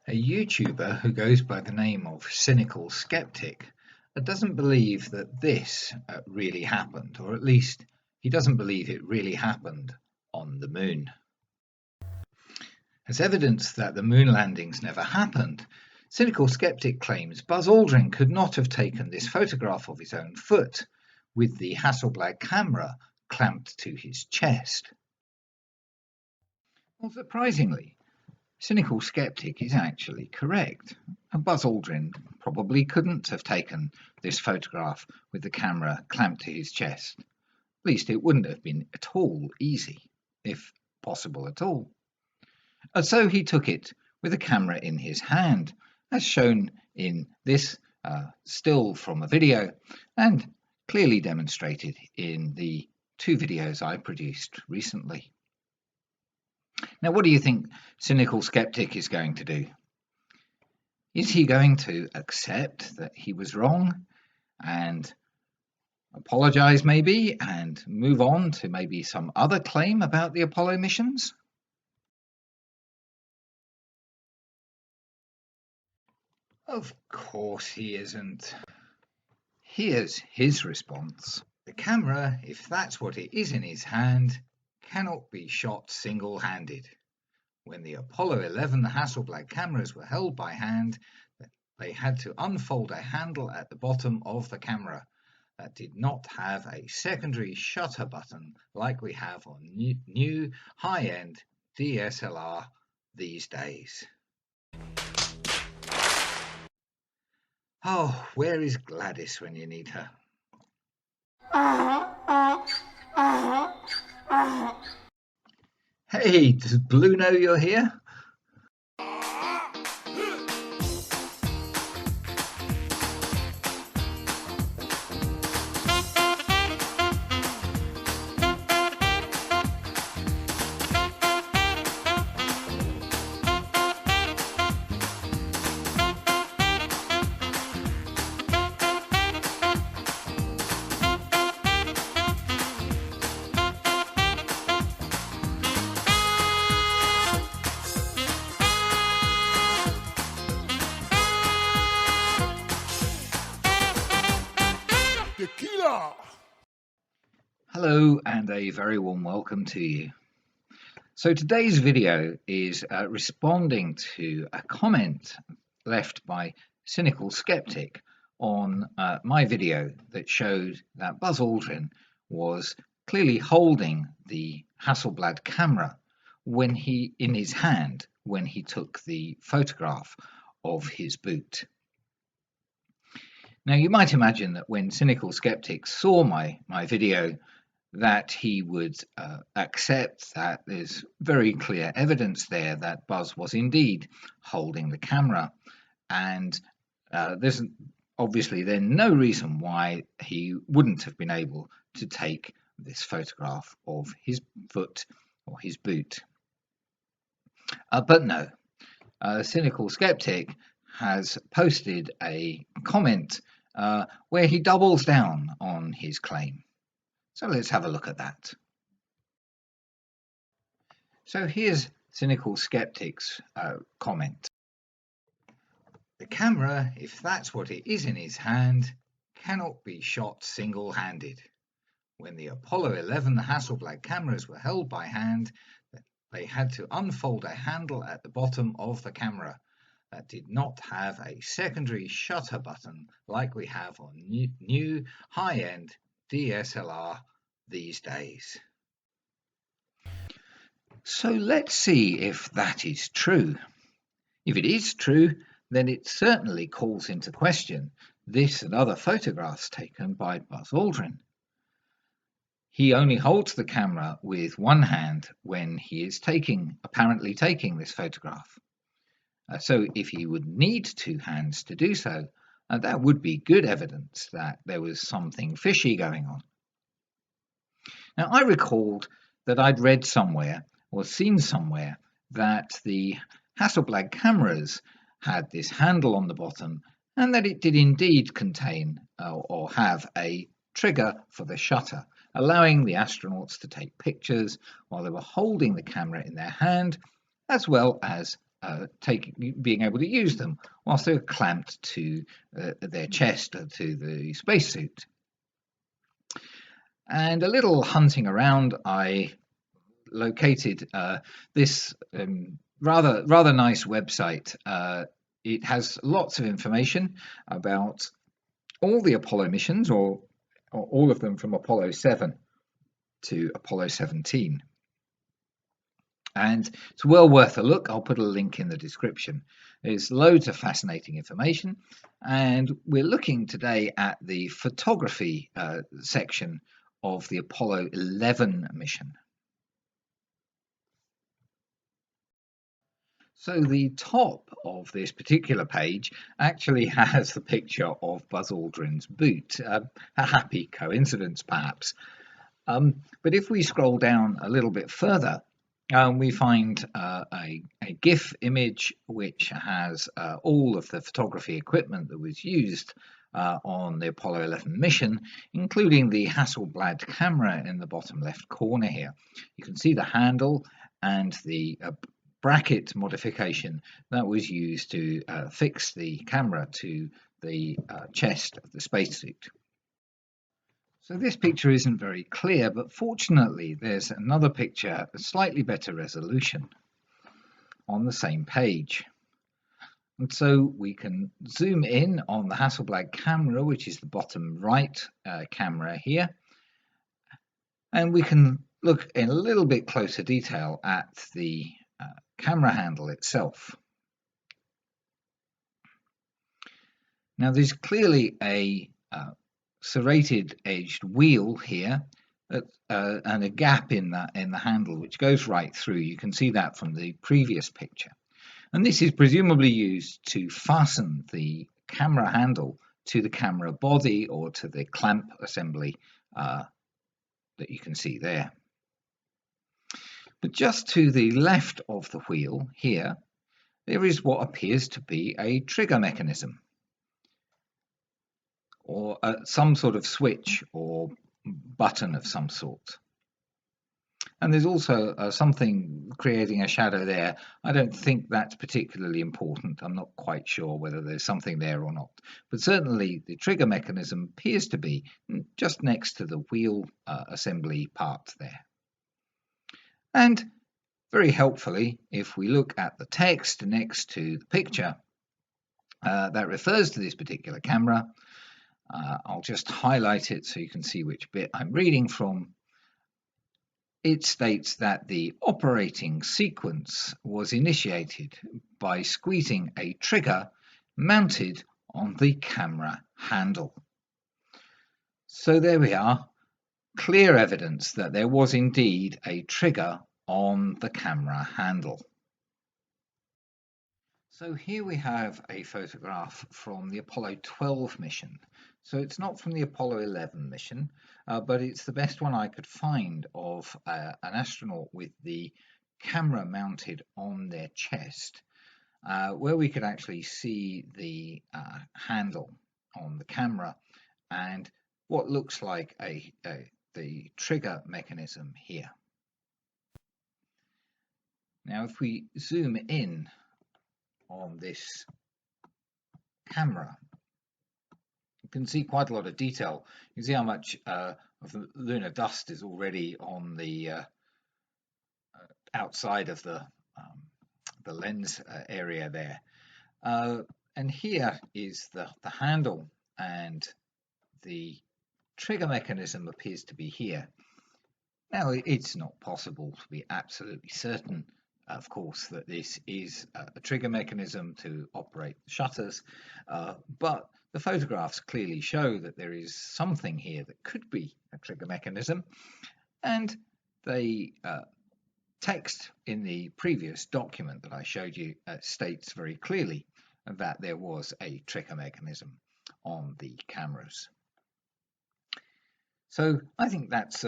A YouTuber who goes by the name of Cynical Skeptic doesn't believe that this really happened, or at least he doesn't believe it really happened on the moon. As evidence that the moon landings never happened, Cynical Skeptic claims Buzz Aldrin could not have taken this photograph of his own foot with the Hasselblad camera clamped to his chest. Well, surprisingly, Cynical Skeptic is actually correct. And Buzz Aldrin probably couldn't have taken this photograph with the camera clamped to his chest. At least it wouldn't have been at all easy, if possible at all. And so he took it with a camera in his hand, as shown in this still from a video and clearly demonstrated in the 2 videos I produced recently. Now, what do you think Cynical Skeptic is going to do? Is he going to accept that he was wrong and apologize maybe and move on to maybe some other claim about the Apollo missions? Of course he isn't. Here's his response. The camera, if that's what it is in his hand, cannot be shot single-handed. When the Apollo 11 Hasselblad cameras were held by hand, they had to unfold a handle at the bottom of the camera that did not have a secondary shutter button like we have on new high-end DSLR these days. Oh, where is Gladys when you need her? Hey, does Blue know you're here? Hello and a very warm welcome to you. So today's video is responding to a comment left by Cynical Skeptic on my video that showed that Buzz Aldrin was clearly holding the Hasselblad camera in his hand when he took the photograph of his boot. Now you might imagine that when Cynical Skeptic saw my video that he would accept that there's very clear evidence there that Buzz was indeed holding the camera, and there's obviously then no reason why he wouldn't have been able to take this photograph of his foot or his boot. But no, Cynical Skeptic has posted a comment where he doubles down on his claim. So let's have a look at that. So here's Cynical Skeptic's comment. The camera, if that's what it is in his hand, cannot be shot single-handed. When the Apollo 11 Hasselblad cameras were held by hand, they had to unfold a handle at the bottom of the camera that did not have a secondary shutter button like we have on new high-end DSLR these days. So let's see if that is true. If it is true, then it certainly calls into question this and other photographs taken by Buzz Aldrin. He only holds the camera with one hand when he is apparently taking this photograph. So if he would need 2 hands to do so, that would be good evidence that there was something fishy going on. Now, I recalled that I'd read somewhere or seen somewhere that the Hasselblad cameras had this handle on the bottom and that it did indeed contain or have a trigger for the shutter, allowing the astronauts to take pictures while they were holding the camera in their hand, as well as being able to use them whilst they were clamped to their chest, to the spacesuit. And a little hunting around, I located this rather nice website. It has lots of information about all the Apollo missions, or all of them from Apollo 7 to Apollo 17. And it's well worth a look. I'll put a link in the description. There's loads of fascinating information, and we're looking today at the photography section of the Apollo 11 mission. So the top of this particular page actually has the picture of Buzz Aldrin's boot. A happy coincidence, perhaps. But if we scroll down a little bit further, we find a GIF image which has all of the photography equipment that was used on the Apollo 11 mission, including the Hasselblad camera in the bottom left corner here. You can see the handle and the bracket modification that was used to fix the camera to the chest of the spacesuit. So this picture isn't very clear, but fortunately there's another picture, a slightly better resolution, on the same page. And so we can zoom in on the Hasselblad camera, which is the bottom right camera here, and we can look in a little bit closer detail at the camera handle itself. Now there's clearly a serrated edged wheel here and a gap in the handle which goes right through. You can see that from the previous picture, and this is presumably used to fasten the camera handle to the camera body or to the clamp assembly that you can see there. But just to the left of the wheel here, there is what appears to be a trigger mechanism, or some sort of switch or button of some sort. And there's also something creating a shadow there. I don't think that's particularly important. I'm not quite sure whether there's something there or not. But certainly the trigger mechanism appears to be just next to the wheel assembly part there. And very helpfully, if we look at the text next to the picture that refers to this particular camera, I'll just highlight it so you can see which bit I'm reading from. It states that the operating sequence was initiated by squeezing a trigger mounted on the camera handle. So there we are, clear evidence that there was indeed a trigger on the camera handle. So here we have a photograph from the Apollo 12 mission. So it's not from the Apollo 11 mission, but it's the best one I could find of an astronaut with the camera mounted on their chest, where we could actually see the handle on the camera and what looks like the trigger mechanism here. Now if we zoom in on this camera, you can see quite a lot of detail. You can see how much of the lunar dust is already on the outside of the lens area there. And here is the handle, and the trigger mechanism appears to be here. Now, it's not possible to be absolutely certain, of course, that this is a trigger mechanism to operate the shutters, but the photographs clearly show that there is something here that could be a trigger mechanism, and the text in the previous document that I showed you states very clearly that there was a trigger mechanism on the cameras. So I think that's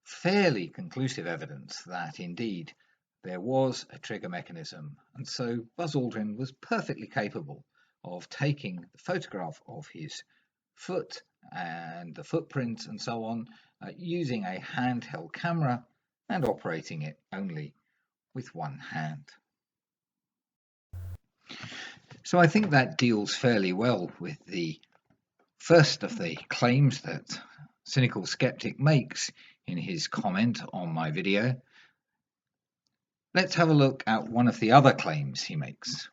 fairly conclusive evidence that indeed there was a trigger mechanism, and so Buzz Aldrin was perfectly capable of taking the photograph of his foot and the footprints and so on using a handheld camera and operating it only with one hand. So I think that deals fairly well with the first of the claims that Cynical Skeptic makes in his comment on my video. Let's have a look at one of the other claims he makes.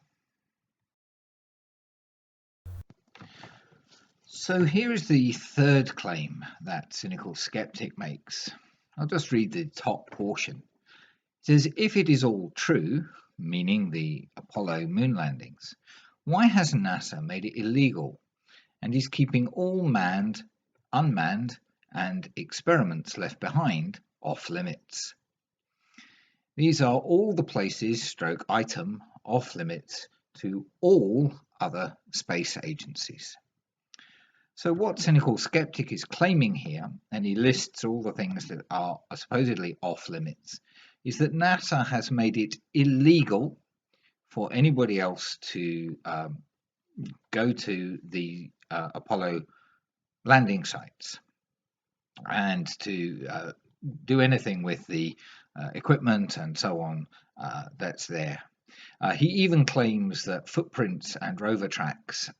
So here is the third claim that Cynical Skeptic makes. I'll just read the top portion. It says, if it is all true, meaning the Apollo moon landings, why has NASA made it illegal and is keeping all manned, unmanned, and experiments left behind off limits? These are all the places / item off limits to all other space agencies. So what Cynical Skeptic is claiming here, and he lists all the things that are supposedly off limits, is that NASA has made it illegal for anybody else to go to the Apollo landing sites and to do anything with the equipment and so on that's there. He even claims that footprints and rover tracks,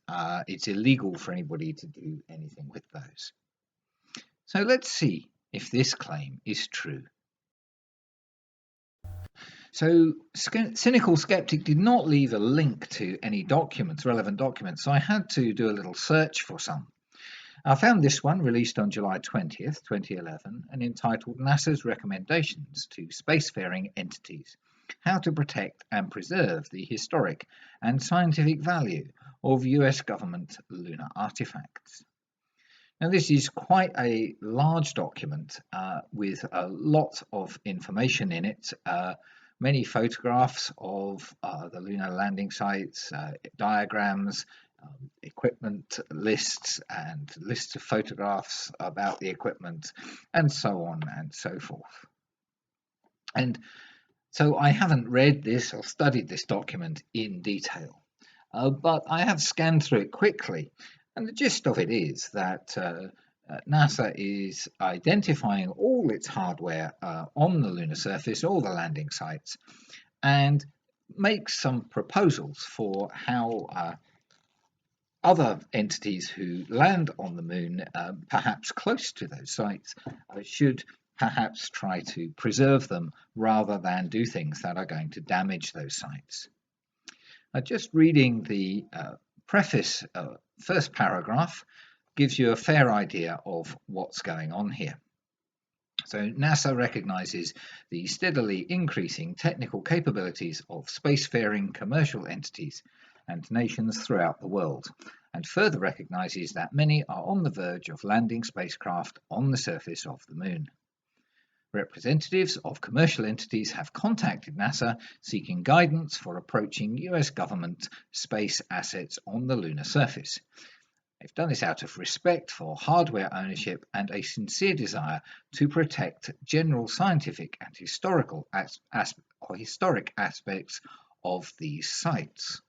it's illegal for anybody to do anything with those. So let's see if this claim is true. So Cynical Skeptic did not leave a link to any documents, relevant documents, so I had to do a little search for some. I found this one released on July 20th, 2011, and entitled NASA's Recommendations to Spacefaring Entities: How to Protect and Preserve the Historic and Scientific Value of US Government Lunar Artifacts. Now, this is quite a large document with a lot of information in it, many photographs of the lunar landing sites, diagrams, equipment lists, and lists of photographs about the equipment, and so on and so forth. And so I haven't read this or studied this document in detail, but I have scanned through it quickly, and the gist of it is that NASA is identifying all its hardware on the lunar surface, all the landing sites, and makes some proposals for how other entities who land on the moon, perhaps close to those sites, should perhaps try to preserve them rather than do things that are going to damage those sites. Just reading the preface, first paragraph, gives you a fair idea of what's going on here. So NASA recognizes the steadily increasing technical capabilities of spacefaring commercial entities and nations throughout the world, and further recognizes that many are on the verge of landing spacecraft on the surface of the moon. Representatives of commercial entities have contacted NASA seeking guidance for approaching US government space assets on the lunar surface. They've done this out of respect for hardware ownership and a sincere desire to protect general scientific and historic aspects of these sites.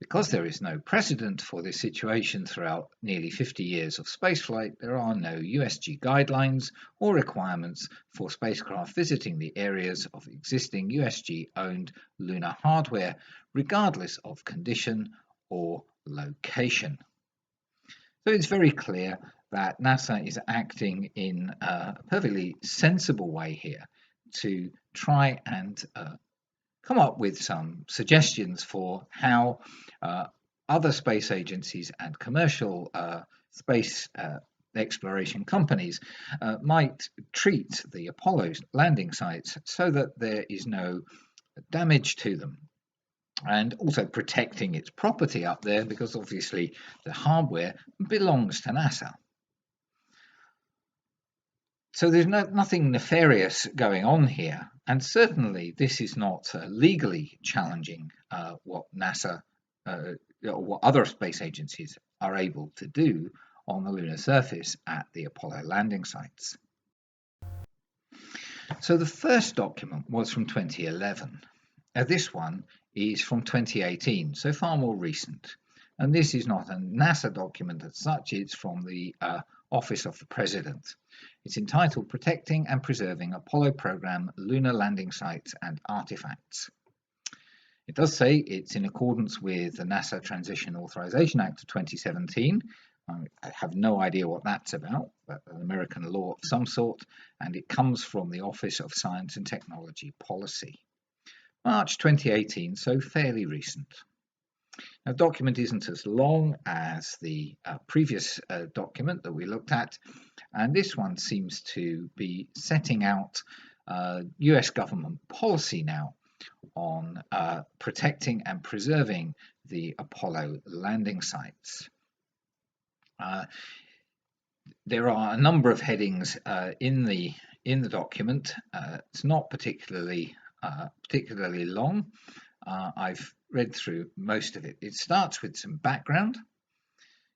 Because there is no precedent for this situation throughout nearly 50 years of spaceflight, there are no USG guidelines or requirements for spacecraft visiting the areas of existing USG-owned lunar hardware, regardless of condition or location. So it's very clear that NASA is acting in a perfectly sensible way here to try and come up with some suggestions for how other space agencies and commercial space exploration companies might treat the Apollo landing sites so that there is no damage to them, and also protecting its property up there, because obviously the hardware belongs to NASA. So there's nothing nefarious going on here, and certainly this is not legally challenging what NASA or what other space agencies are able to do on the lunar surface at the Apollo landing sites. So the first document was from 2011. This one is from 2018, so far more recent. And this is not a NASA document as such, it's from the Office of the President. It's entitled Protecting and Preserving Apollo Program Lunar Landing Sites and Artifacts. It does say it's in accordance with the NASA Transition Authorization Act of 2017. I have no idea what that's about, but an American law of some sort, and it comes from the Office of Science and Technology Policy. March 2018, so fairly recent. Now, the document isn't as long as the previous document that we looked at, and this one seems to be setting out US government policy now on protecting and preserving the Apollo landing sites. There are a number of headings in the document. It's not particularly long. I've read through most of it. It starts with some background,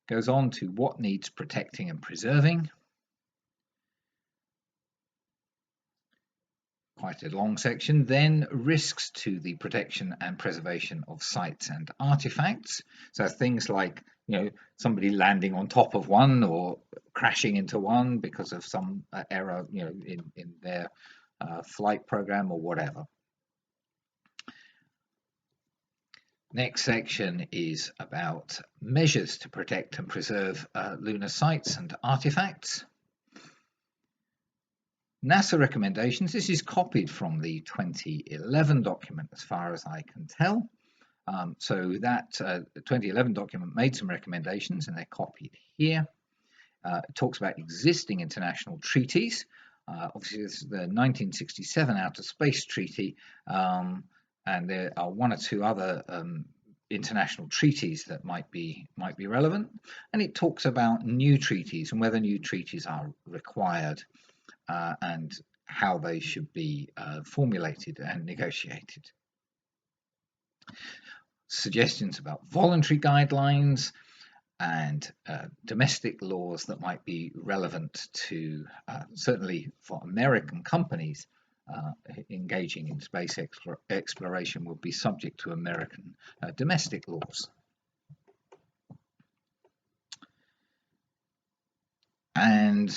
goes on to what needs protecting and preserving. Quite a long section. Then risks to the protection and preservation of sites and artifacts. So things like, somebody landing on top of one or crashing into one because of some error, in their flight program or whatever. Next section is about measures to protect and preserve lunar sites and artifacts. NASA recommendations. This is copied from the 2011 document as far as I can tell. So that 2011 document made some recommendations and they're copied here. It talks about existing international treaties. Obviously, this is the 1967 Outer Space Treaty, and there are one or two other international treaties that might be relevant. And it talks about new treaties and whether new treaties are required. And how they should be formulated and negotiated. Suggestions about voluntary guidelines and domestic laws that might be relevant to, certainly for American companies engaging in space exploration will be subject to American domestic laws. And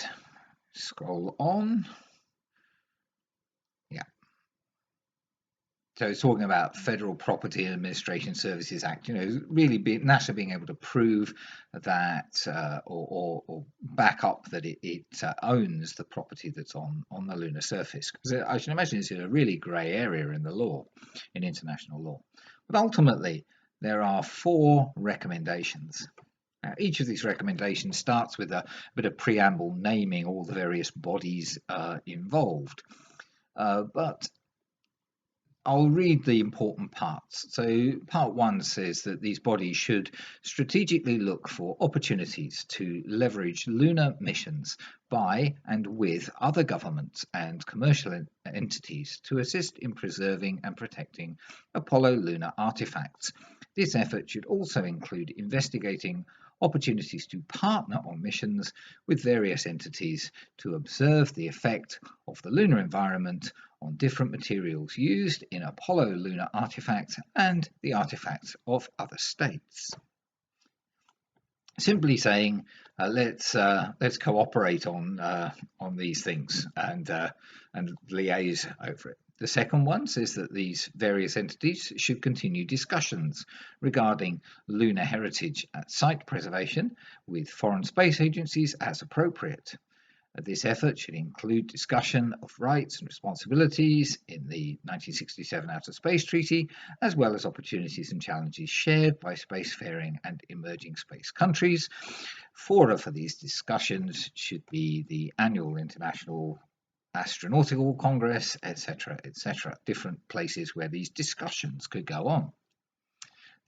scroll on. Yeah. So it's talking about Federal Property and Administration Services Act, really NASA being able to prove that or back up that it owns the property that's on the lunar surface. Because I should imagine this is a really grey area in the law, in international law. But ultimately, there are 4 recommendations. Now, each of these recommendations starts with a bit of preamble naming all the various bodies involved. But I'll read the important parts. So part 1 says that these bodies should strategically look for opportunities to leverage lunar missions by and with other governments and commercial entities to assist in preserving and protecting Apollo lunar artifacts. This effort should also include investigating opportunities to partner on missions with various entities to observe the effect of the lunar environment on different materials used in Apollo lunar artifacts and the artifacts of other states. Simply saying, let's cooperate on these things and liaise over it. The second one says that these various entities should continue discussions regarding lunar heritage site preservation with foreign space agencies as appropriate. This effort should include discussion of rights and responsibilities in the 1967 Outer Space Treaty, as well as opportunities and challenges shared by spacefaring and emerging space countries. Fora for these discussions should be the annual International Astronautical Congress, etc., different places where these discussions could go on.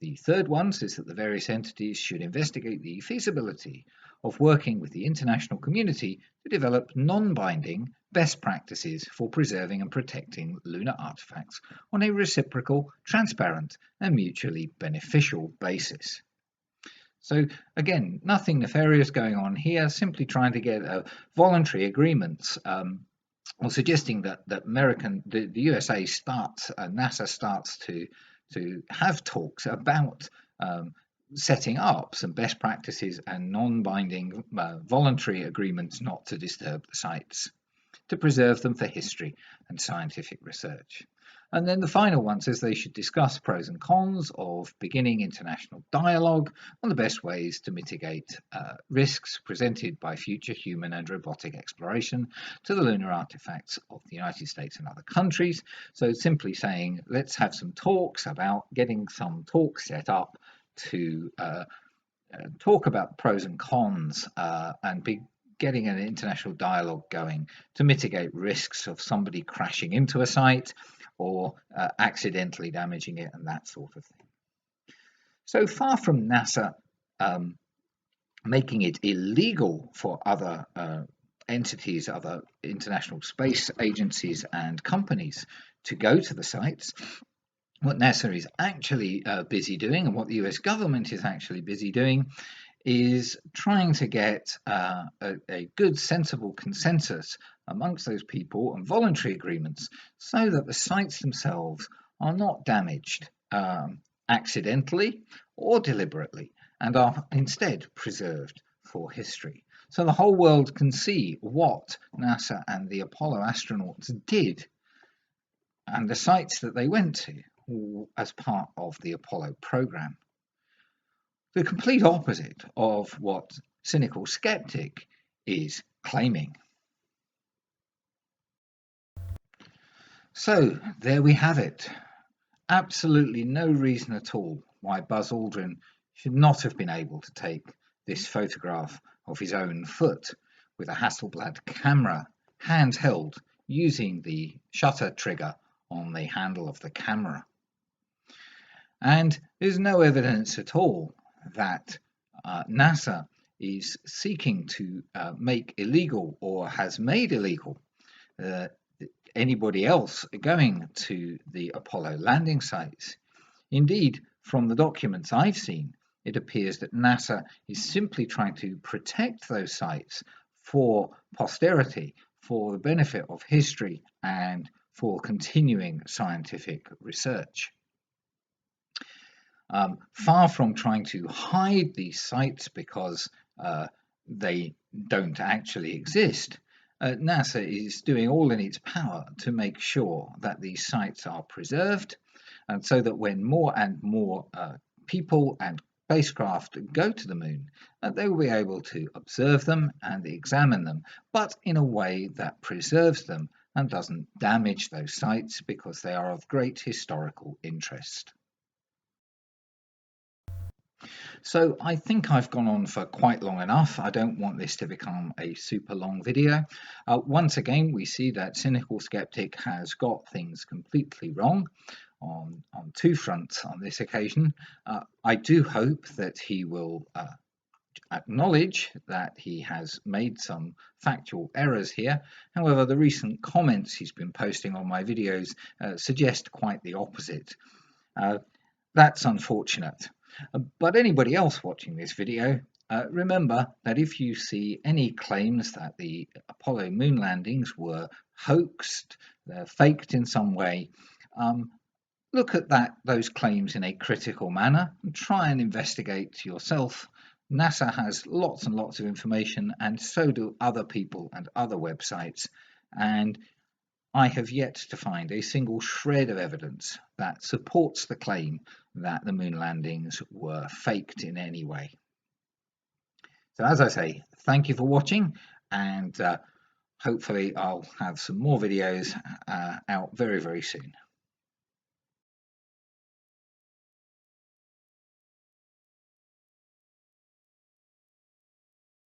The third one says that the various entities should investigate the feasibility of working with the international community to develop non-binding best practices for preserving and protecting lunar artifacts on a reciprocal, transparent, and mutually beneficial basis. So again, nothing nefarious going on here, simply trying to get voluntary agreements, or suggesting that the USA NASA starts to have talks about setting up some best practices and non-binding voluntary agreements not to disturb the sites, to preserve them for history and scientific research. And then the final one says they should discuss pros and cons of beginning international dialogue on the best ways to mitigate risks presented by future human and robotic exploration to the lunar artifacts of the United States and other countries. So simply saying, let's have some talks about getting some talks set up to talk about pros and cons and be getting an international dialogue going to mitigate risks of somebody crashing into a site or accidentally damaging it and that sort of thing. So far from NASA making it illegal for other entities, other international space agencies and companies to go to the sites, what NASA is actually busy doing, and what the US government is actually busy doing, is trying to get a good, sensible consensus amongst those people and voluntary agreements so that the sites themselves are not damaged accidentally or deliberately and are instead preserved for history. So the whole world can see what NASA and the Apollo astronauts did and the sites that they went to as part of the Apollo program. The complete opposite of what Cynical Skeptic is claiming. So there we have it. Absolutely no reason at all why Buzz Aldrin should not have been able to take this photograph of his own foot with a Hasselblad camera, handheld, using the shutter trigger on the handle of the camera. And there's no evidence at all that NASA is seeking to make illegal or has made illegal anybody else going to the Apollo landing sites. Indeed, from the documents I've seen, it appears that NASA is simply trying to protect those sites for posterity, for the benefit of history, and for continuing scientific research. Far from trying to hide these sites because they don't actually exist, NASA is doing all in its power to make sure that these sites are preserved, and so that when more and more people and spacecraft go to the moon, they will be able to observe them and examine them, but in a way that preserves them and doesn't damage those sites because they are of great historical interest. So I think I've gone on for quite long enough. I don't want this to become a super long video. Once again, we see that Cynical Skeptic has got things completely wrong on two fronts on this occasion. I do hope that he will acknowledge that he has made some factual errors here. However, the recent comments he's been posting on my videos suggest quite the opposite. That's unfortunate. But anybody else watching this video, remember that if you see any claims that the Apollo moon landings were hoaxed, they're faked in some way, look at those claims in a critical manner and try and investigate yourself. NASA has lots and lots of information, and so do other people and other websites, and I have yet to find a single shred of evidence that supports the claim that the moon landings were faked in any way. So as I say, thank you for watching, and hopefully I'll have some more videos out very, very soon.